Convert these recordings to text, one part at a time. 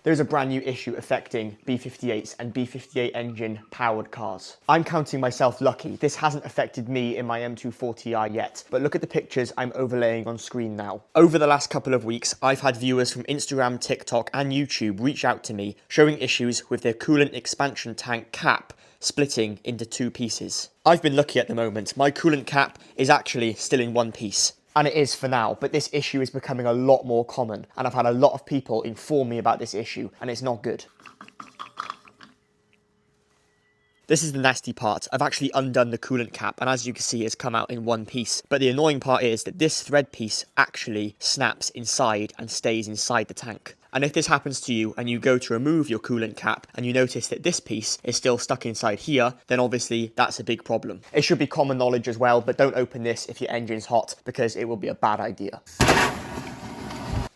There's a brand new issue affecting B58s and B58 engine powered cars. I'm counting myself lucky. This hasn't affected me in my M240i yet, but look at the pictures I'm overlaying on screen now. Over the last couple of weeks, I've had viewers from Instagram, TikTok and YouTube reach out to me showing issues with their coolant expansion tank cap splitting into two pieces. I've been lucky at the moment. My coolant cap is actually still in one piece. And it is for now, but this issue is becoming a lot more common, and I've had a lot of people inform me about this issue, and it's not good. This is the nasty part. I've actually undone the coolant cap, and as you can see, it's come out in one piece. But the annoying part is that this thread piece actually snaps inside and stays inside the tank. And if this happens to you and you go to remove your coolant cap and you notice that this piece is still stuck inside here, then obviously that's a big problem. It should be common knowledge as well, but don't open this if your engine's hot because it will be a bad idea.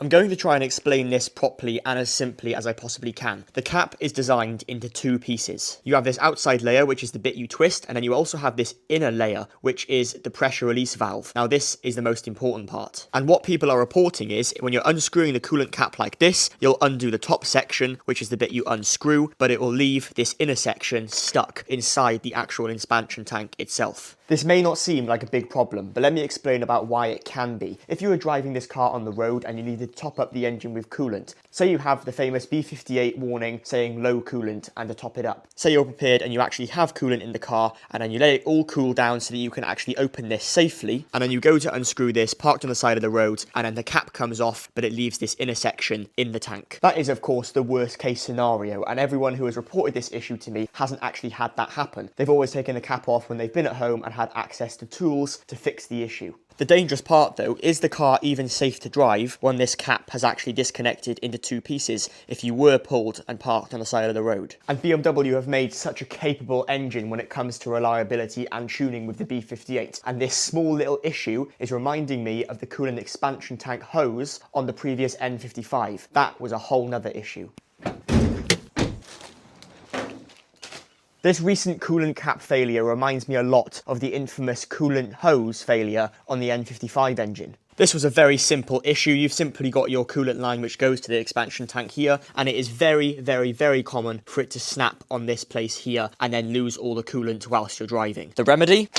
I'm going to try and explain this properly and as simply as I possibly can. The cap is designed into two pieces. You have this outside layer, which is the bit you twist, and then you also have this inner layer, which is the pressure release valve. Now this is the most important part. And what people are reporting is, when you're unscrewing the coolant cap like this, you'll undo the top section, which is the bit you unscrew, but it will leave this inner section stuck inside the actual expansion tank itself. This may not seem like a big problem, but let me explain about why it can be. If you were driving this car on the road and you needed to top up the engine with coolant, say you have the famous B58 warning saying low coolant and to top it up. Say you're prepared and you actually have coolant in the car and then you let it all cool down so that you can actually open this safely, and then you go to unscrew this parked on the side of the road and then the cap comes off but it leaves this inner section in the tank. That is of course the worst case scenario, and everyone who has reported this issue to me hasn't actually had that happen. They've always taken the cap off when they've been at home and had access to tools to fix the issue. The dangerous part though, is the car even safe to drive when this cap has actually disconnected into two pieces if you were pulled and parked on the side of the road? And BMW have made such a capable engine when it comes to reliability and tuning with the B58, and this small little issue is reminding me of the coolant expansion tank hose on the previous N55. That was a whole nother issue. This recent coolant cap failure reminds me a lot of the infamous coolant hose failure on the N55 engine. This was a very simple issue. You've simply got your coolant line which goes to the expansion tank here, and it is very, very, very common for it to snap on this place here and then lose all the coolant whilst you're driving. The remedy?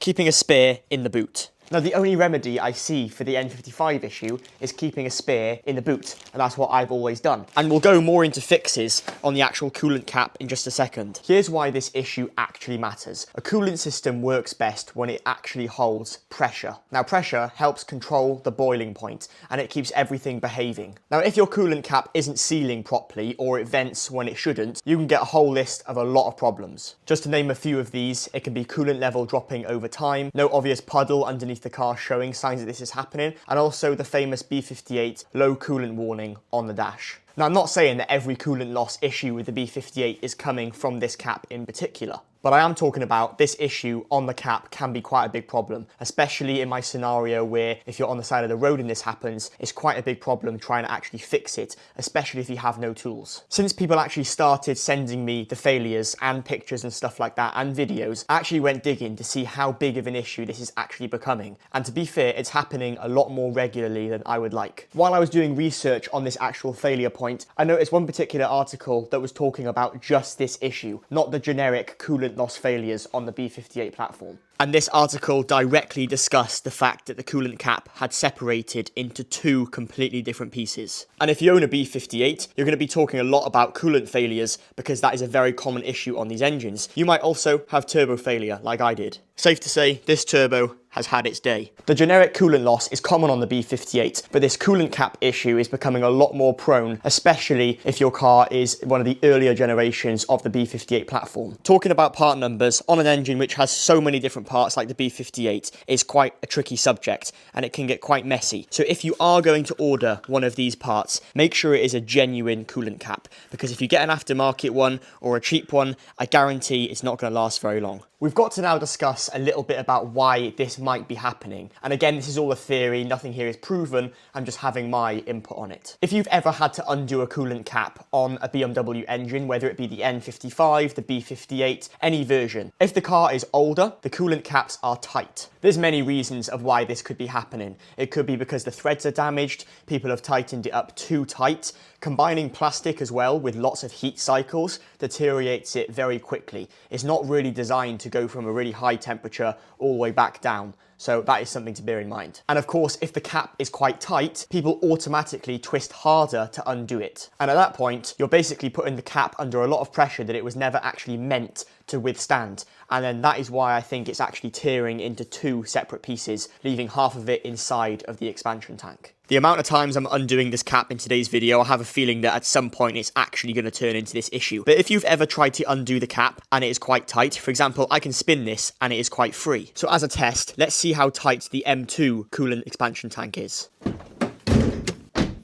Keeping a spare in the boot. Now, the only remedy I see for the N55 issue is keeping a spare in the boot, and that's what I've always done. And we'll go more into fixes on the actual coolant cap in just a second. Here's why this issue actually matters. A coolant system works best when it actually holds pressure. Now, pressure helps control the boiling point, and it keeps everything behaving. Now, if your coolant cap isn't sealing properly, or it vents when it shouldn't, you can get a whole list of a lot of problems. Just to name a few of these, it can be coolant level dropping over time, no obvious puddle underneath the car showing signs that this is happening, and also the famous B58 low coolant warning on the dash. Now, I'm not saying that every coolant loss issue with the B58 is coming from this cap in particular, but I am talking about this issue on the cap can be quite a big problem, especially in my scenario where if you're on the side of the road and this happens, it's quite a big problem trying to actually fix it, especially if you have no tools. Since people actually started sending me the failures and pictures and stuff like that and videos, I actually went digging to see how big of an issue this is actually becoming. And to be fair, it's happening a lot more regularly than I would like. While I was doing research on this actual failure point, I noticed one particular article that was talking about just this issue, not the generic coolant loss failures on the B58 platform. And this article directly discussed the fact that the coolant cap had separated into two completely different pieces. And if you own a B58, you're going to be talking a lot about coolant failures because that is a very common issue on these engines. You might also have turbo failure like I did. Safe to say, this turbo has had its day. The generic coolant loss is common on the B58, but this coolant cap issue is becoming a lot more prone, especially if your car is one of the earlier generations of the B58 platform. Talking about part numbers on an engine which has so many different parts like the B58 is quite a tricky subject, and it can get quite messy. So if you are going to order one of these parts, make sure it is a genuine coolant cap, because if you get an aftermarket one or a cheap one, I guarantee it's not going to last very long. We've got to now discuss a little bit about why this might be happening. And again, this is all a theory, nothing here is proven, I'm just having my input on it. If you've ever had to undo a coolant cap on a BMW engine, whether it be the N55, the B58, any version, if the car is older, the coolant caps are tight. There's many reasons of why this could be happening. It could be because the threads are damaged, people have tightened it up too tight, Combining plastic as well with lots of heat cycles deteriorates it very quickly. It's not really designed to go from a really high temperature all the way back down. So that is something to bear in mind. And of course, if the cap is quite tight, people automatically twist harder to undo it. And at that point, you're basically putting the cap under a lot of pressure that it was never actually meant to withstand. And then that is why I think it's actually tearing into two separate pieces, leaving half of it inside of the expansion tank. The amount of times I'm undoing this cap in today's video, I have a feeling that at some point it's actually going to turn into this issue. But if you've ever tried to undo the cap and it is quite tight, for example, I can spin this and it is quite free. So as a test, let's see how tight the M2 coolant expansion tank is.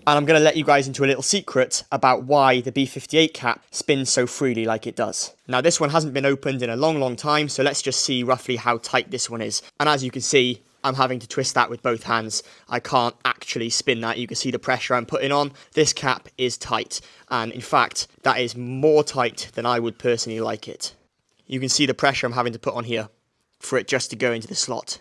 And I'm going to let you guys into a little secret about why the B58 cap spins so freely like it does. Now this one hasn't been opened in a long time, so let's just see roughly how tight this one is. And as you can see, I'm having to twist that with both hands. I can't actually spin that. You can see the pressure I'm putting on. This cap is tight. And in fact, that is more tight than I would personally like it. You can see the pressure I'm having to put on here for it just to go into the slot.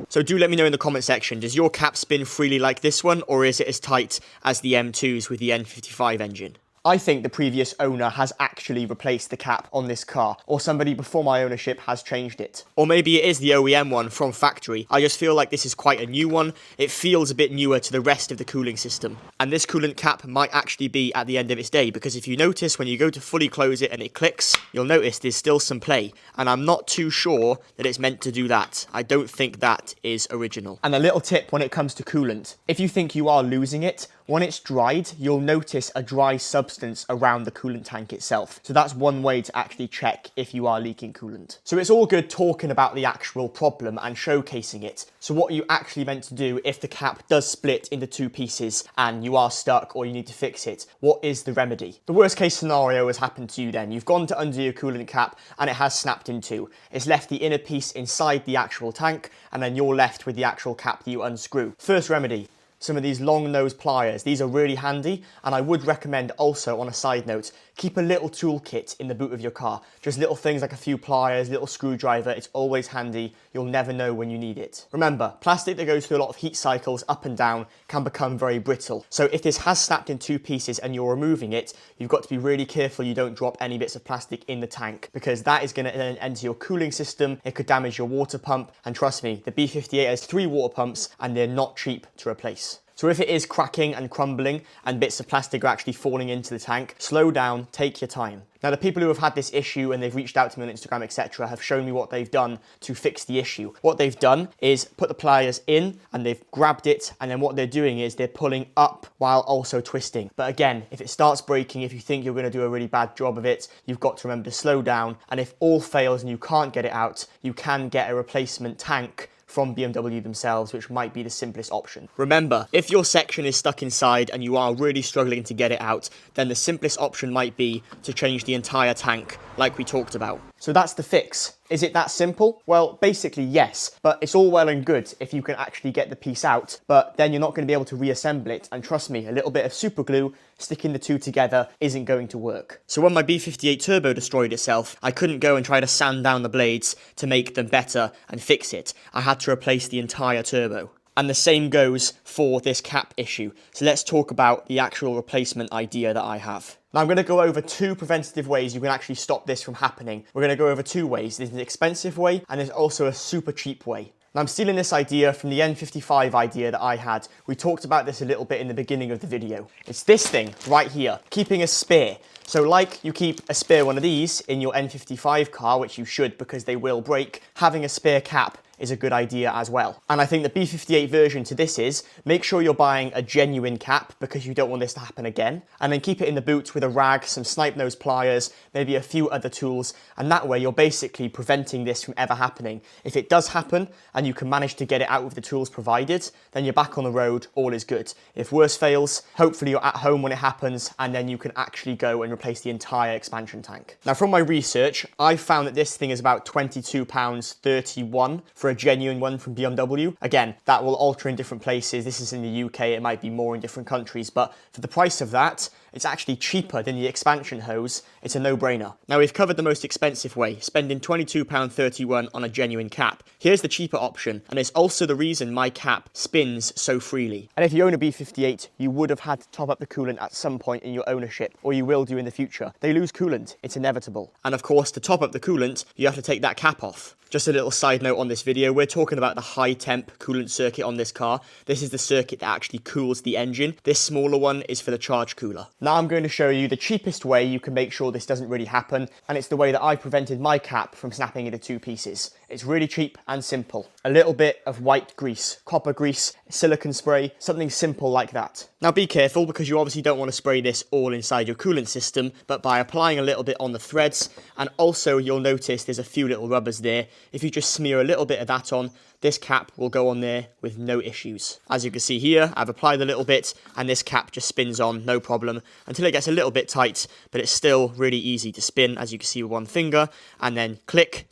So do let me know in the comment section, does your cap spin freely like this one, or is it as tight as the M2s with the N55 engine? I think the previous owner has actually replaced the cap on this car, or somebody before my ownership has changed it. Or maybe it is the OEM one from factory. I just feel like this is quite a new one. It feels a bit newer to the rest of the cooling system. And this coolant cap might actually be at the end of its day, because if you notice when you go to fully close it and it clicks, you'll notice there's still some play. And I'm not too sure that it's meant to do that. I don't think that is original. And a little tip when it comes to coolant. If you think you are losing it, when it's dried, you'll notice a dry substance around the coolant tank itself. So that's one way to actually check if you are leaking coolant. So it's all good talking about the actual problem and showcasing it. So what are you actually meant to do if the cap does split into two pieces and you are stuck or you need to fix it? What is the remedy? The worst case scenario has happened to you then. You've gone to undo your coolant cap and it has snapped in two. It's left the inner piece inside the actual tank and then you're left with the actual cap that you unscrew. First remedy. Some of these long nose pliers. These are really handy, and I would recommend also, on a side note, keep a little toolkit in the boot of your car. Just little things like a few pliers, little screwdriver. It's always handy. You'll never know when you need it. Remember, plastic that goes through a lot of heat cycles up and down can become very brittle. So if this has snapped in two pieces and you're removing it, you've got to be really careful you don't drop any bits of plastic in the tank, because that is going to then enter your cooling system. It could damage your water pump, and trust me, the B58 has 3 water pumps and they're not cheap to replace. So if it is cracking and crumbling and bits of plastic are actually falling into the tank, slow down, take your time. Now the people who have had this issue and they've reached out to me on Instagram, etc., have shown me what they've done to fix the issue. What they've done is put the pliers in and they've grabbed it, and then what they're doing is they're pulling up while also twisting. But again, if it starts breaking, if you think you're going to do a really bad job of it, you've got to remember to slow down, and if all fails and you can't get it out, you can get a replacement tank from BMW themselves, which might be the simplest option. Remember, if your section is stuck inside and you are really struggling to get it out, then the simplest option might be to change the entire tank, like we talked about. So that's the fix. Is it that simple? Well, basically yes, but it's all well and good if you can actually get the piece out, but then you're not going to be able to reassemble it, and trust me, a little bit of super glue sticking the two together isn't going to work. So when my B58 turbo destroyed itself, I couldn't go and try to sand down the blades to make them better and fix it. I had to replace the entire turbo. And the same goes for this cap issue. So let's talk about the actual replacement idea that I have. Now I'm going to go over 2 preventative ways you can actually stop this from happening. We're going to go over 2 ways. There's an expensive way and there's also a super cheap way. Now I'm stealing this idea from the N55 idea that I had. We talked about this a little bit in the beginning of the video. It's this thing right here, keeping a spare. So like you keep a spare one of these in your N55 car, which you should because they will break, having a spare cap is a good idea as well. And I think the B58 version to this is, make sure you're buying a genuine cap because you don't want this to happen again, and then keep it in the boot with a rag, some snipe nose pliers, maybe a few other tools, and that way you're basically preventing this from ever happening. If it does happen and you can manage to get it out with the tools provided, then you're back on the road, all is good. If worse fails, hopefully you're at home when it happens, and then you can actually go and replace the entire expansion tank. Now from my research, I found that this thing is about £22.31 for a genuine one from BMW. Again, that will alter in different places. This is in the UK, it might be more in different countries, but for the price of that, It's actually cheaper than the expansion hose. It's a no-brainer. Now we've covered the most expensive way, spending £22.31 on a genuine cap. Here's the cheaper option, and it's also the reason my cap spins so freely. And if you own a B58, you would have had to top up the coolant at some point in your ownership, or you will do in the future. They lose coolant, it's inevitable. And of course, to top up the coolant, you have to take that cap off. Just a little side note on this video, we're talking about the high temp coolant circuit on this car. This is the circuit that actually cools the engine. This smaller one is for the charge cooler. Now I'm going to show you the cheapest way you can make sure this doesn't really happen, and it's the way that I prevented my cap from snapping into two pieces. It's really cheap and simple. A little bit of white grease, copper grease, silicone spray, something simple like that. Now be careful, because you obviously don't want to spray this all inside your coolant system, but by applying a little bit on the threads, and also you'll notice there's a few little rubbers there. If you just smear a little bit of that on, this cap will go on there with no issues. As you can see here, I've applied a little bit, and this cap just spins on, no problem, until it gets a little bit tight, but it's still really easy to spin, as you can see with one finger, and then click,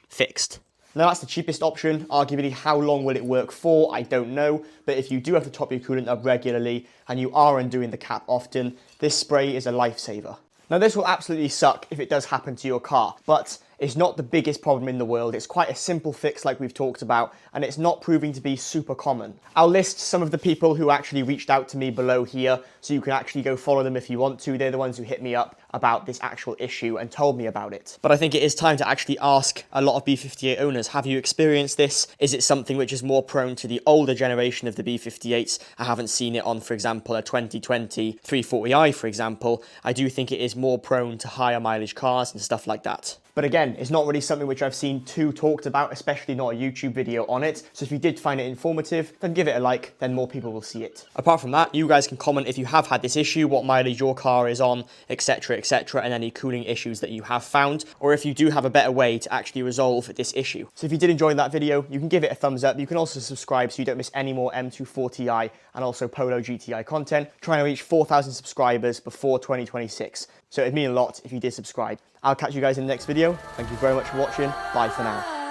fixed. Now that's the cheapest option. Arguably, how long will it work for? I don't know. But if you do have to top your coolant up regularly and you are undoing the cap often, this spray is a lifesaver. Now this will absolutely suck if it does happen to your car, but it's not the biggest problem in the world. It's quite a simple fix like we've talked about, and it's not proving to be super common. I'll list some of the people who actually reached out to me below here, so you can actually go follow them if you want to. They're the ones who hit me up about this actual issue and told me about it. But I think it is time to actually ask a lot of B58 owners, have you experienced this? Is it something which is more prone to the older generation of the B58s? I haven't seen it on, for example, a 2020 340i, for example. I do think it is more prone to higher mileage cars and stuff like that. But again, it's not really something which I've seen too talked about, especially not a YouTube video on it. So if you did find it informative, then give it a like, then more people will see it. Apart from that, you guys can comment if you have had this issue, what mileage your car is on, etc, and any cooling issues that you have found, or if you do have a better way to actually resolve this issue. So if you did enjoy that video, you can give it a thumbs up. You can also subscribe so you don't miss any more M240i and also Polo GTI content. Trying to reach 4,000 subscribers before 2026. So it'd mean a lot if you did subscribe. I'll catch you guys in the next video. Thank you very much for watching. Bye for now.